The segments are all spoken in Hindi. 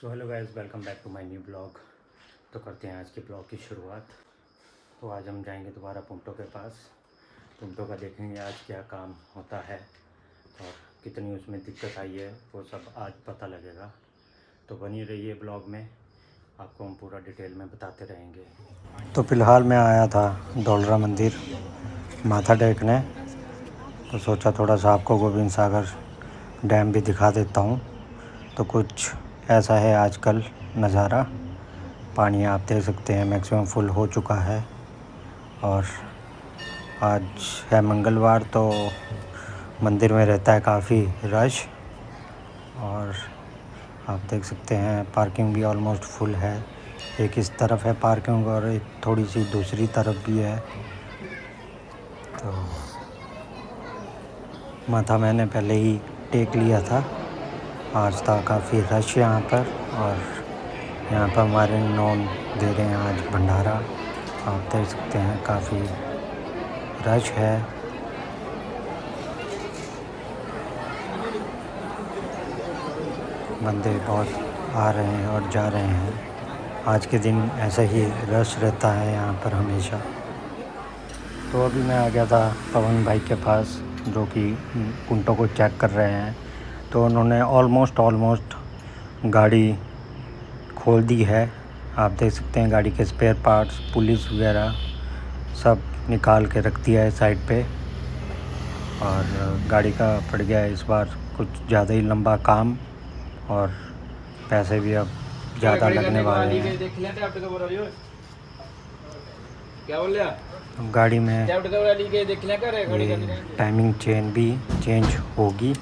So hello guys, welcome back to my new blog. तो करते हैं आज के ब्लॉग की शुरुआत। तो आज हम जाएंगे दोबारा पुंटो के पास। पुंटो का देखेंगे आज क्या काम होता है और कितनी उसमें दिक्कत आई है, वो सब आज पता लगेगा। तो बनी रहिए ब्लॉग में, आपको हम पूरा डिटेल में बताते रहेंगे। तो फ़िलहाल मैं आया था डोलरा मंदिर माथा टेकने, तो सोचा थोड़ा सा आपको गोविंद सागर डैम भी दिखा देता हूँ। तो कुछ ऐसा है आजकल नज़ारा। पानी आप देख सकते हैं मैक्सिमम फुल हो चुका है और आज है मंगलवार, तो मंदिर में रहता है काफ़ी रश। और आप देख सकते हैं पार्किंग भी ऑलमोस्ट फुल है। एक इस तरफ है पार्किंग और एक थोड़ी सी दूसरी तरफ भी है। तो माथा मैंने पहले ही टेक लिया था। आज था काफ़ी रश यहाँ पर और यहाँ पर हमारे नॉन दे रहे हैं आज भंडारा। आप देख सकते हैं काफ़ी रश है। बंदे बहुत आ रहे हैं और जा रहे हैं। आज के दिन ऐसा ही रश रहता है यहाँ पर हमेशा। तो अभी मैं आ गया था पवन भाई के पास, जो कि पुंटो को चेक कर रहे हैं। तो उन्होंने ऑलमोस्ट गाड़ी खोल दी है। आप देख सकते हैं गाड़ी के स्पेयर पार्ट्स, पुलिस वगैरह सब निकाल के रख दिया है साइड पे। और गाड़ी का पड़ गया है इस बार कुछ ज़्यादा ही लंबा काम और पैसे भी अब ज़्यादा लगने वाले हैं। गाड़ी में ये टाइमिंग चेन भी चेंज होगी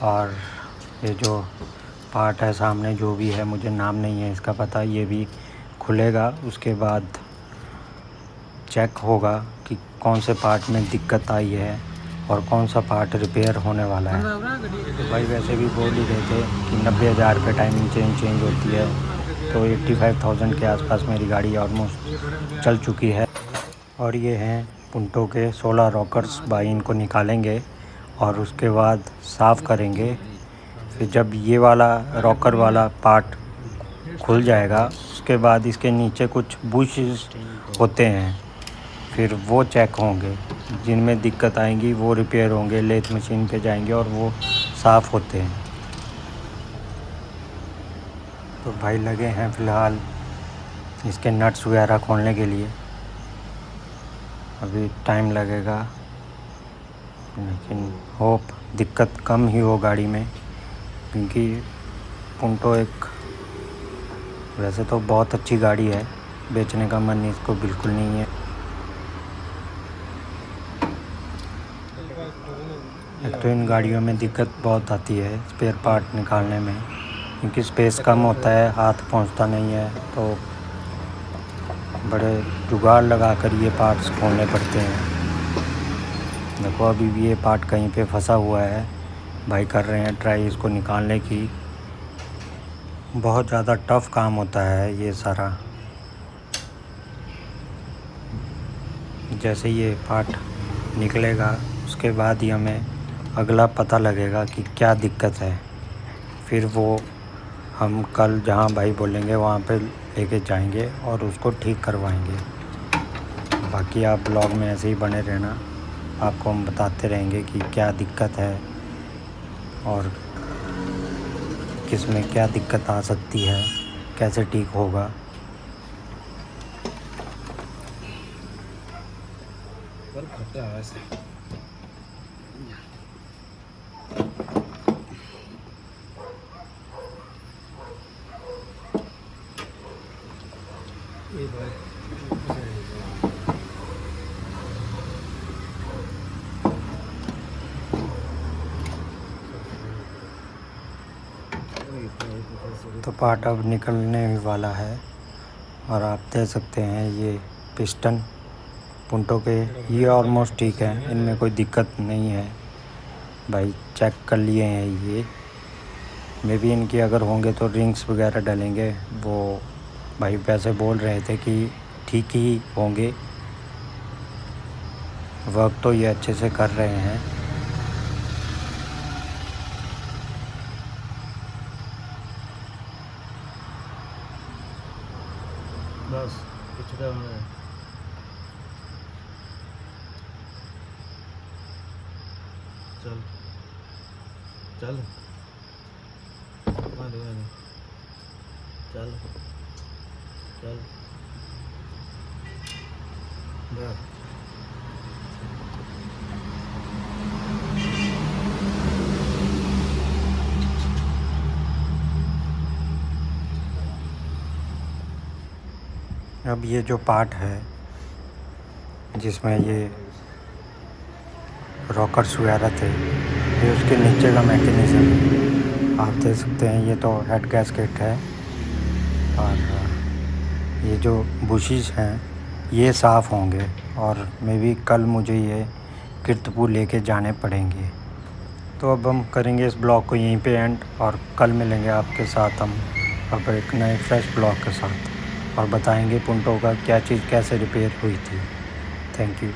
और ये जो पार्ट है सामने जो भी है, मुझे नाम नहीं है इसका पता, ये भी खुलेगा। उसके बाद चेक होगा कि कौन से पार्ट में दिक्कत आई है और कौन सा पार्ट रिपेयर होने वाला है। तो भाई वैसे भी बोल ही रहे थे कि 90,000 पे टाइमिंग चेंज होती है। तो 85,000 के आसपास मेरी गाड़ी ऑलमोस्ट चल चुकी है। और ये हैं पुंटो के 16 रॉकर्स। भाई इनको निकालेंगे और उसके बाद साफ़ करेंगे। फिर जब ये वाला रॉकर वाला पार्ट खुल जाएगा, उसके बाद इसके नीचे कुछ बुशेस होते हैं, फिर वो चेक होंगे। जिनमें दिक्कत आएंगी वो रिपेयर होंगे, लेथ मशीन पे जाएंगे और वो साफ़ होते हैं। तो भाई लगे हैं फ़िलहाल इसके नट्स वगैरह खोलने के लिए। अभी टाइम लगेगा, लेकिन होप दिक्कत कम ही हो गाड़ी में, क्योंकि पुंटो एक वैसे तो बहुत अच्छी गाड़ी है, बेचने का मन इसको बिल्कुल नहीं है। एक तो इन गाड़ियों में दिक्कत बहुत आती है स्पेयर पार्ट निकालने में, क्योंकि स्पेस कम होता है, हाथ पहुंचता नहीं है। तो बड़े जुगाड़ लगा कर ये पार्ट्स खोलने पड़ते हैं। देखो अभी भी ये पार्ट कहीं पे फंसा हुआ है। भाई कर रहे हैं ट्राई इसको निकालने की। बहुत ज़्यादा टफ़ काम होता है ये सारा। जैसे ये पार्ट निकलेगा उसके बाद ही हमें अगला पता लगेगा कि क्या दिक्कत है। फिर वो हम कल जहाँ भाई बोलेंगे वहाँ पे लेके जाएंगे और उसको ठीक करवाएंगे। बाकी आप ब्लॉग में ऐसे ही बने रहना, आपको हम बताते रहेंगे कि क्या दिक्कत है और किस में क्या दिक्कत आ सकती है, कैसे ठीक होगा। तो पार्ट अब निकलने ही वाला है और आप देख सकते हैं ये पिस्टन पुंटो के ये ऑलमोस्ट ठीक है, इनमें कोई दिक्कत नहीं है। भाई चेक कर लिए हैं ये। मे भी इनकी अगर होंगे तो रिंग्स वगैरह डलेंगे। वो भाई वैसे बोल रहे थे कि ठीक ही होंगे, वर्क तो ये अच्छे से कर रहे हैं। बस पिछड़ा होने चल चल चल चल बस अब ये जो पार्ट है जिसमें ये रॉकर्स वगैरह थे, ये उसके नीचे का मैकेनिज़्म आप देख सकते हैं। ये तो हेड गैस्केट है और ये जो बुशीज हैं ये साफ़ होंगे और मे बी कल मुझे ये कीर्तपुर लेके जाने पड़ेंगे। तो अब हम करेंगे इस ब्लॉग को यहीं पे एंड और कल मिलेंगे आपके साथ हम अब एक नए फ्रेश ब्लॉग के साथ और बताएंगे पुंटो का क्या चीज़ कैसे रिपेयर हुई थी। Thank you.